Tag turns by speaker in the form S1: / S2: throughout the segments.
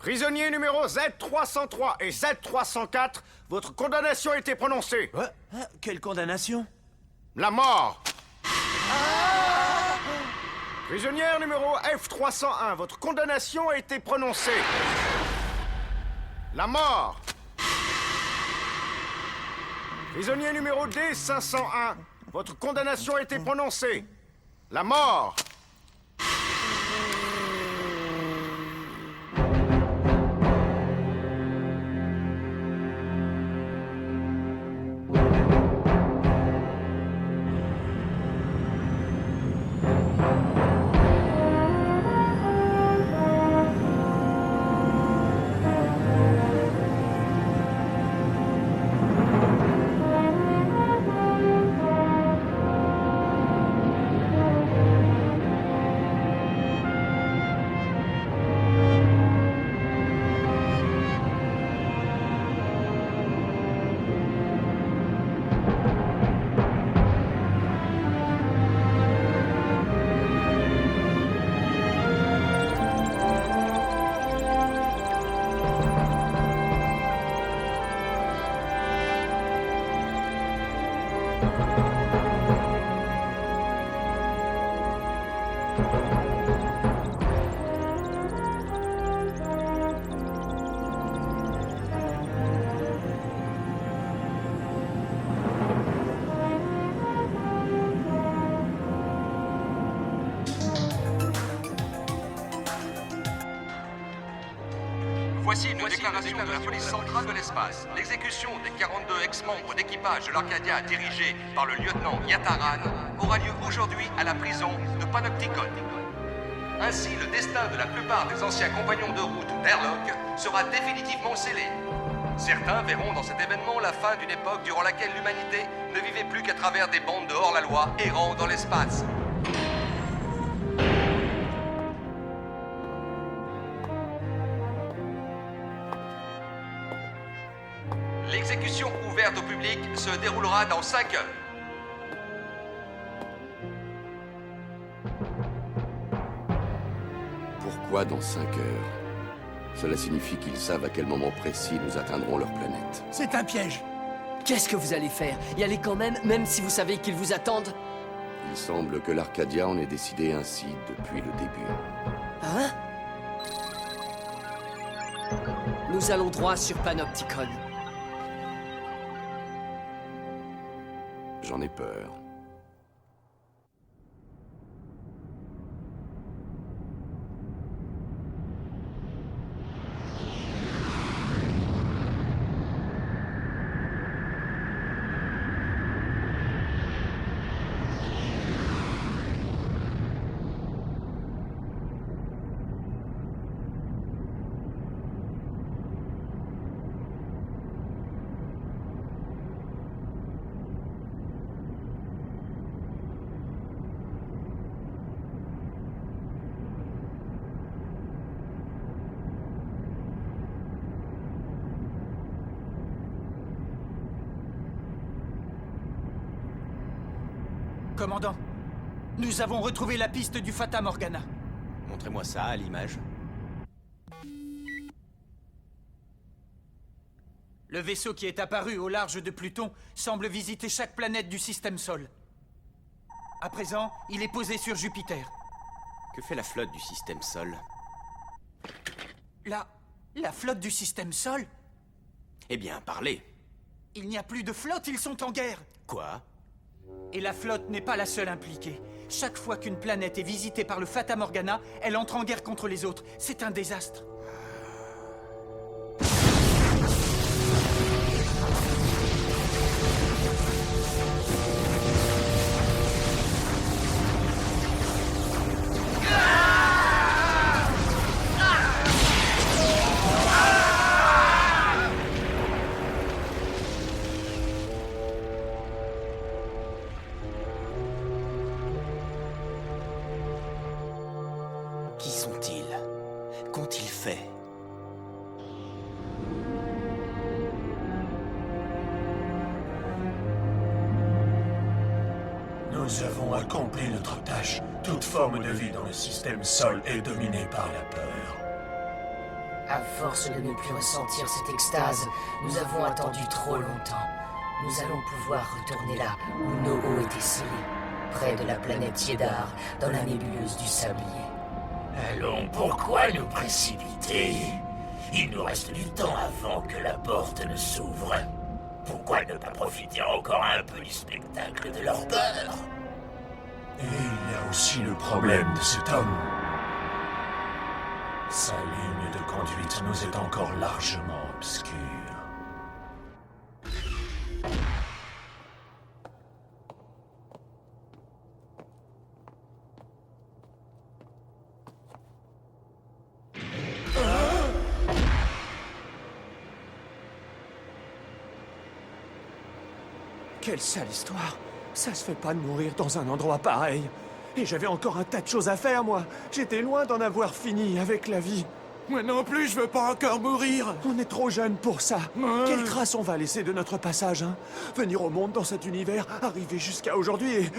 S1: Prisonnier numéro Z303 et Z304, votre condamnation a été prononcée.
S2: Quoi? Quelle condamnation?
S1: La mort. Prisonnière numéro F301, votre condamnation a été prononcée. La mort. Prisonnier numéro D501, votre condamnation a été prononcée. La mort.
S3: Voici une déclaration de la police centrale de l'espace. L'exécution des 42 ex-membres d'équipage de l'Arcadia dirigé par le lieutenant Yataran aura lieu aujourd'hui à la prison de Panopticon. Ainsi, le destin de la plupart des anciens compagnons de route d'Airlock sera définitivement scellé. Certains verront dans cet événement la fin d'une époque durant laquelle l'humanité ne vivait plus qu'à travers des bandes de hors-la-loi errant dans l'espace. L'exécution ouverte au public se déroulera dans 5 heures.
S4: Pourquoi dans 5 heures? Cela signifie qu'ils savent à quel moment précis nous atteindrons leur planète.
S2: C'est un piège.
S5: Qu'est-ce que vous allez faire? Y aller quand même, même si vous savez qu'ils vous attendent?
S4: Il semble que l'Arcadia en ait décidé ainsi depuis le début.
S5: Hein? Nous allons droit sur Panopticon.
S4: J'en ai peur.
S2: Commandant, nous avons retrouvé la piste du Fata Morgana.
S6: Montrez-moi ça à l'image.
S2: Le vaisseau qui est apparu au large de Pluton semble visiter chaque planète du système Sol. À présent, il est posé sur Jupiter.
S6: Que fait la flotte du système Sol?
S2: La flotte du système Sol?
S6: Eh bien, parlez.
S2: Il n'y a plus de flotte, ils sont en guerre.
S6: Quoi?
S2: Et la flotte n'est pas la seule impliquée. Chaque fois qu'une planète est visitée par le Fata Morgana, elle entre en guerre contre les autres. C'est un désastre.
S6: Qui sont-ils? Qu'ont-ils fait?
S7: Nous avons accompli notre tâche. Toute forme de vie dans le système Sol est dominée par la peur.
S8: À force de ne plus ressentir cette extase, nous avons attendu trop longtemps. Nous allons pouvoir retourner là où Noho était scellé, près de la planète Yédar, dans la nébuleuse du Sablier.
S7: Allons, pourquoi nous précipiter? Il nous reste du temps avant que la porte ne s'ouvre. Pourquoi ne pas profiter encore un peu du spectacle de leur peur? Et il y a aussi le problème de cet homme. Sa ligne de conduite nous est encore largement obscure.
S9: Quelle sale histoire. Ça se fait pas de mourir dans un endroit pareil. Et j'avais encore un tas de choses à faire, moi. J'étais loin d'en avoir fini avec la vie.
S10: Moi non plus, je veux pas encore mourir.
S9: On est trop jeunes pour ça. Quelle trace on va laisser de notre passage, hein? Venir au monde dans cet univers, arriver jusqu'à aujourd'hui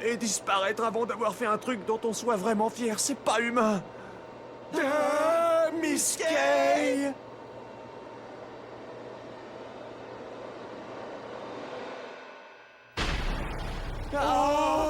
S9: et disparaître avant d'avoir fait un truc dont on soit vraiment fier, c'est pas humain. Miss Kay! Oh!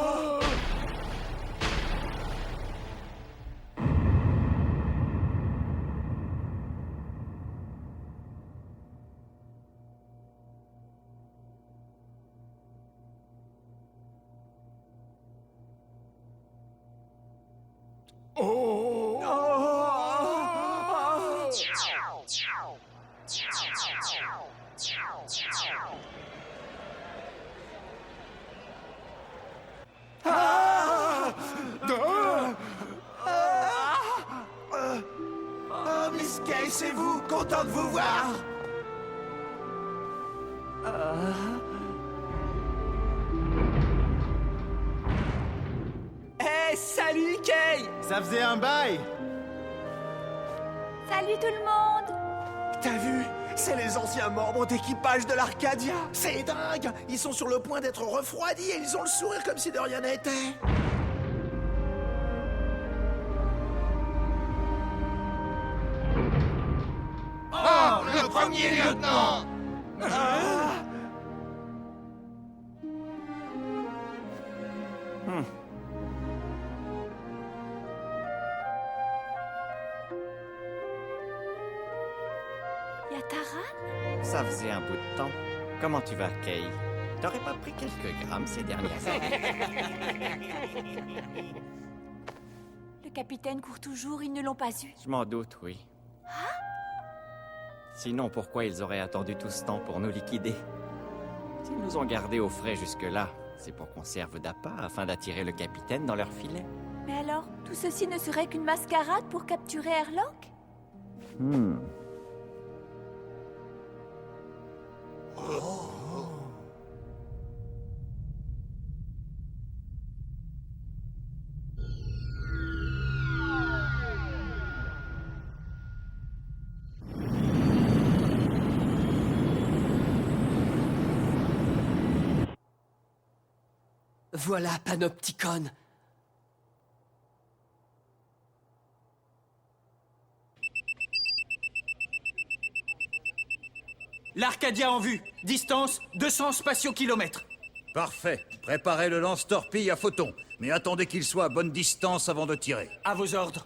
S10: Oh, Miss Kay, c'est vous! Content de vous voir!
S5: Hey, salut Kay!
S10: Ça faisait un bail!
S11: Salut tout le monde!
S9: T'as vu? C'est les anciens membres d'équipage de l'Arcadia.
S10: C'est dingue! Ils sont sur le point d'être refroidis et ils ont le sourire comme si de rien n'était!
S1: Oh, le premier lieutenant!
S11: Yataran?
S12: Ça faisait un bout de temps. Comment tu vas, Kay? T'aurais pas pris quelques grammes ces dernières années?
S11: Le capitaine court toujours, ils ne l'ont pas eu.
S12: Je m'en doute, oui. Sinon, pourquoi ils auraient attendu tout ce temps pour nous liquider? S'ils nous ont gardés au frais jusque-là, c'est pour qu'on serve d'appât afin d'attirer le capitaine dans leur filet.
S11: Mais alors, tout ceci ne serait qu'une mascarade pour capturer Airlock?
S5: Voilà Panopticon.
S2: L'Arcadia en vue. Distance 200 spatio-kilomètres.
S13: Parfait. Préparez le lance-torpille à photons. Mais attendez qu'il soit à bonne distance avant de tirer.
S2: À vos ordres.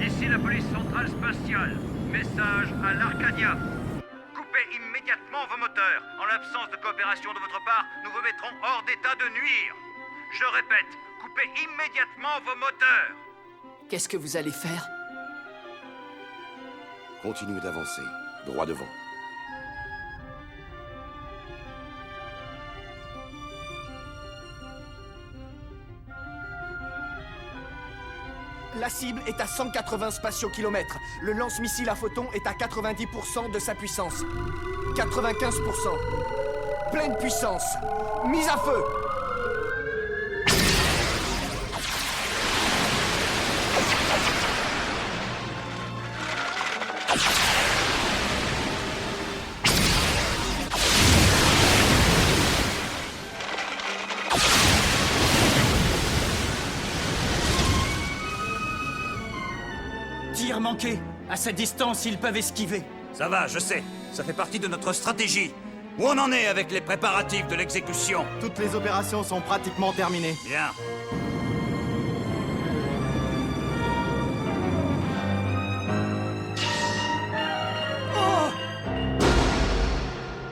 S3: Ici la police centrale spatiale. Message à l'Arcadia. Coupez immédiatement vos moteurs. En l'absence de coopération de votre part, nous vous mettrons hors d'état de nuire. Je répète, coupez immédiatement vos moteurs.
S5: Qu'est-ce que vous allez faire?
S4: Continuez d'avancer, droit devant.
S5: La cible est à 180 spatiokilomètres. Le lance-missile à photons est à 90% de sa puissance. 95%. Pleine puissance. Mise à feu.
S2: Tir manqué. À cette distance, ils peuvent esquiver.
S13: Ça va, je sais. Ça fait partie de notre stratégie. Où on en est avec les préparatifs de l'exécution?
S5: Toutes les opérations sont pratiquement terminées.
S13: Bien.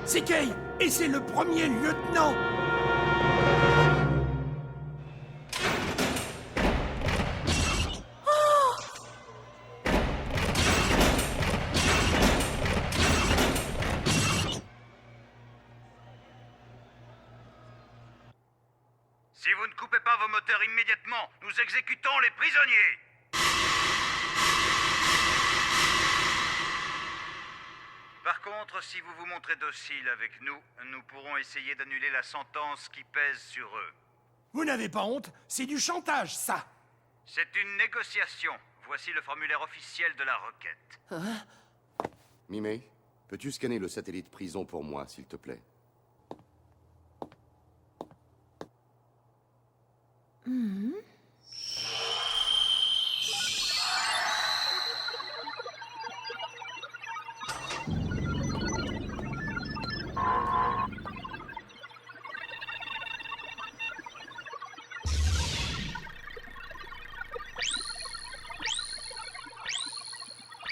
S10: C'est Kay, et c'est le premier lieutenant.
S13: Si vous ne coupez pas vos moteurs immédiatement, nous exécutons les prisonniers. Par contre, si vous vous montrez docile avec nous, nous pourrons essayer d'annuler la sentence qui pèse sur eux.
S10: Vous n'avez pas honte? C'est du chantage, ça.
S13: C'est une négociation. Voici le formulaire officiel de la requête.
S4: Mimei, peux-tu scanner le satellite prison pour moi, s'il te plaît?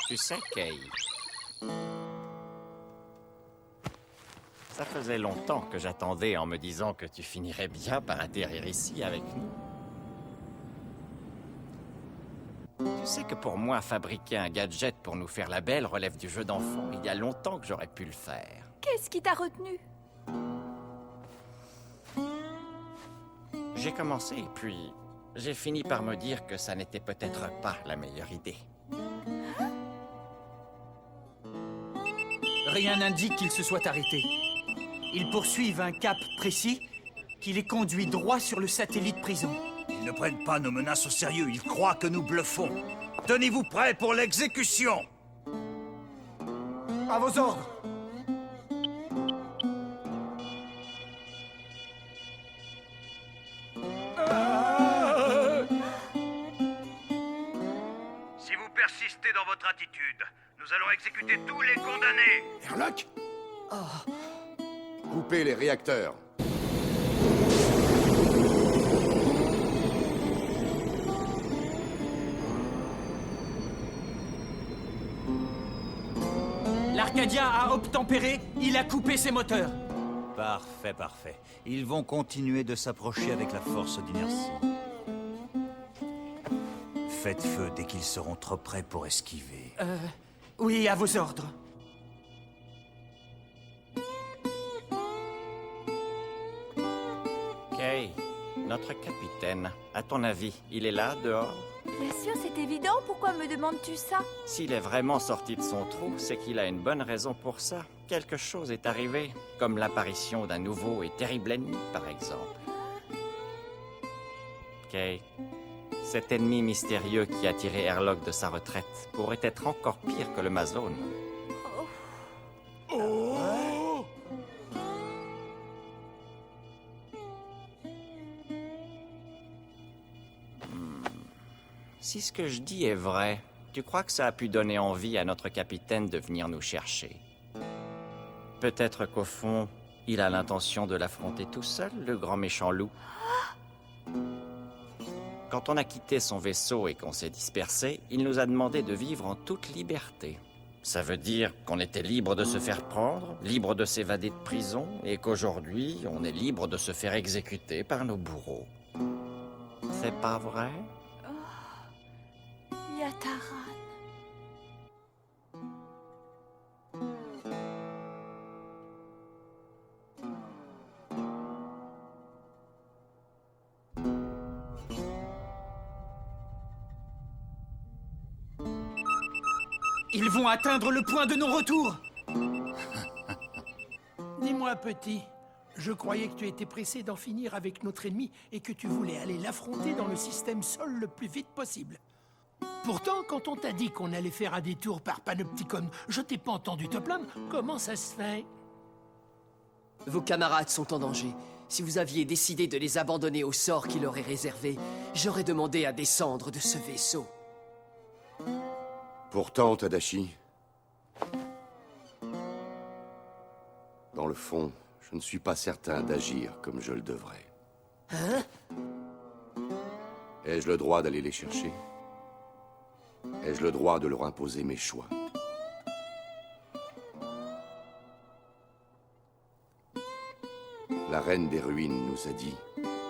S12: Tu sais, Kay, ça faisait longtemps que j'attendais en me disant que tu finirais bien par atterrir ici avec nous. Tu sais que pour moi, fabriquer un gadget pour nous faire la belle relève du jeu d'enfant. Il y a longtemps que j'aurais pu le faire.
S11: Qu'est-ce qui t'a retenu?
S12: J'ai commencé, puis j'ai fini par me dire que ça n'était peut-être pas la meilleure idée.
S2: Rien n'indique qu'ils se soient arrêtés. Ils poursuivent un cap précis qui les conduit droit sur le satellite prison.
S13: Ils ne prennent pas nos menaces au sérieux, ils croient que nous bluffons. Tenez-vous prêts pour l'exécution.
S5: À vos ordres.
S13: Si vous persistez dans votre attitude, nous allons exécuter tous les condamnés.
S10: Herlock?
S4: Coupez les réacteurs.
S2: L'Arcadia a obtempéré, il a coupé ses moteurs.
S13: Parfait, parfait. Ils vont continuer de s'approcher avec la force d'inertie. Faites feu dès qu'ils seront trop près pour esquiver.
S2: Oui, à vos ordres.
S12: Kay, notre capitaine, à ton avis, il est là, dehors?
S11: Bien sûr, c'est évident. Pourquoi me demandes-tu ça?
S12: S'il est vraiment sorti de son trou, c'est qu'il a une bonne raison pour ça. Quelque chose est arrivé, comme l'apparition d'un nouveau et terrible ennemi, par exemple. Kay, cet ennemi mystérieux qui a tiré Herlock de sa retraite pourrait être encore pire que le Mazone. Si ce que je dis est vrai, tu crois que ça a pu donner envie à notre capitaine de venir nous chercher? Peut-être qu'au fond, il a l'intention de l'affronter tout seul, le grand méchant loup. Quand on a quitté son vaisseau et qu'on s'est dispersé, il nous a demandé de vivre en toute liberté. Ça veut dire qu'on était libre de se faire prendre, libre de s'évader de prison, et qu'aujourd'hui, on est libre de se faire exécuter par nos bourreaux. C'est pas vrai?
S11: Yataran.
S2: Ils vont atteindre le point de non-retour.
S10: Dis-moi, petit, je croyais que tu étais pressé d'en finir avec notre ennemi et que tu voulais aller l'affronter dans le système Sol le plus vite possible. Pourtant, quand on t'a dit qu'on allait faire un détour par Panopticon, je t'ai pas entendu te plaindre. Comment ça se fait?
S5: Vos camarades sont en danger. Si vous aviez décidé de les abandonner au sort qui leur est réservé, j'aurais demandé à descendre de ce vaisseau.
S4: Pourtant, Tadashi, dans le fond, je ne suis pas certain d'agir comme je le devrais.
S5: Hein?
S4: Ai-je le droit d'aller les chercher? Ai-je le droit de leur imposer mes choix? La reine des ruines nous a dit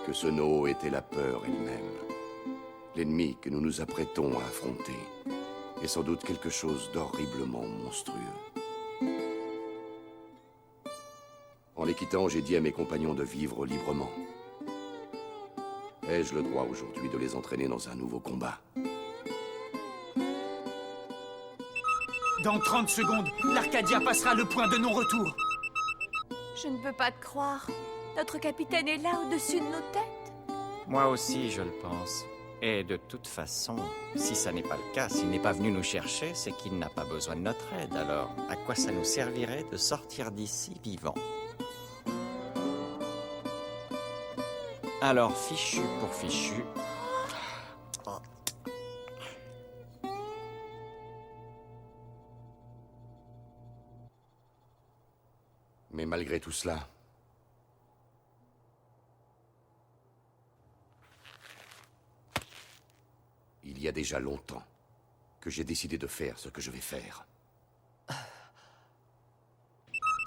S4: que ce No était la peur elle-même. L'ennemi que nous nous apprêtons à affronter est sans doute quelque chose d'horriblement monstrueux. En les quittant, j'ai dit à mes compagnons de vivre librement. Ai-je le droit aujourd'hui de les entraîner dans un nouveau combat?
S2: Dans 30 secondes, l'Arcadia passera le point de non-retour.
S11: Je ne peux pas te croire. Notre capitaine est là au-dessus de nos têtes.
S12: Moi aussi, je le pense. Et de toute façon, si ça n'est pas le cas, s'il n'est pas venu nous chercher, c'est qu'il n'a pas besoin de notre aide. Alors, à quoi ça nous servirait de sortir d'ici vivants? Alors, fichu pour fichu.
S4: Mais malgré tout cela, il y a déjà longtemps que j'ai décidé de faire ce que je vais faire.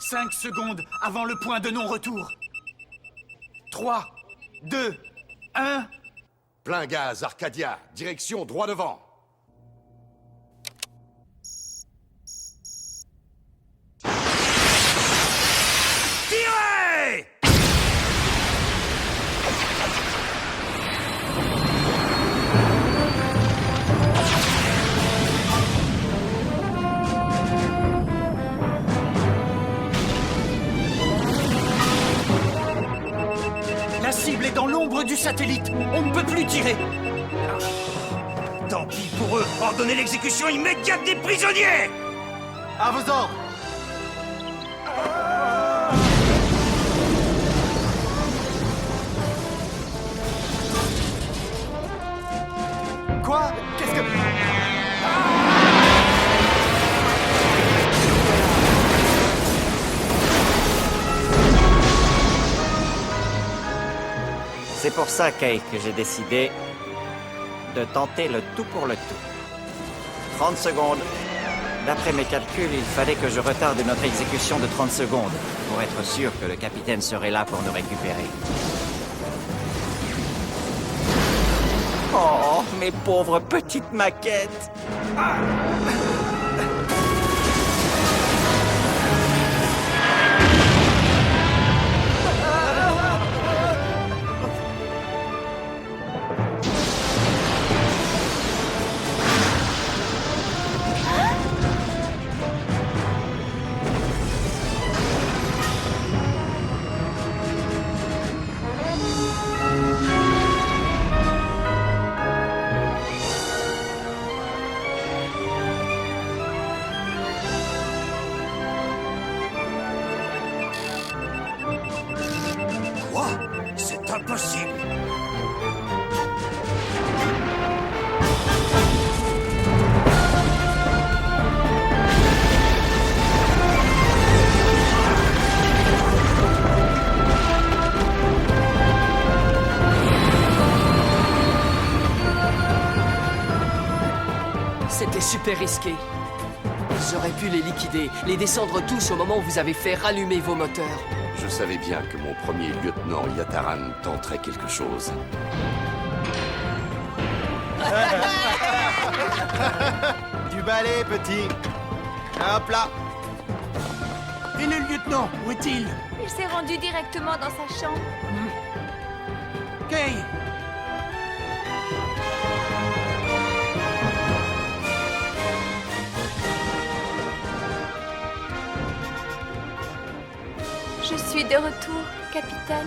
S2: 5 secondes avant le point de non-retour. 3, 2, 1...
S4: Plein gaz, Arcadia, direction droit devant.
S7: Tirez!
S2: La cible est dans l'ombre du satellite. On ne peut plus tirer.
S7: Tant pis pour eux, ordonnez l'exécution immédiate des prisonniers!
S2: À vos ordres.
S5: Quoi? Qu'est-ce que...
S12: C'est pour ça, Kay, que j'ai décidé de tenter le tout pour le tout. 30 secondes. D'après mes calculs, il fallait que je retarde notre exécution de 30 secondes pour être sûr que le capitaine serait là pour nous récupérer. Oh, mes pauvres petites maquettes.
S7: Quoi? C'est impossible!
S5: C'était super risqué. J'aurais pu les liquider, les descendre tous au moment où vous avez fait rallumer vos moteurs.
S4: Je savais bien que mon premier lieutenant Yataran tenterait quelque chose.
S14: Du balai, petit. Hop là.
S10: Et le lieutenant, où est-il?
S11: Il s'est rendu directement dans sa chambre.
S10: Kay!
S11: de retour, capitaine.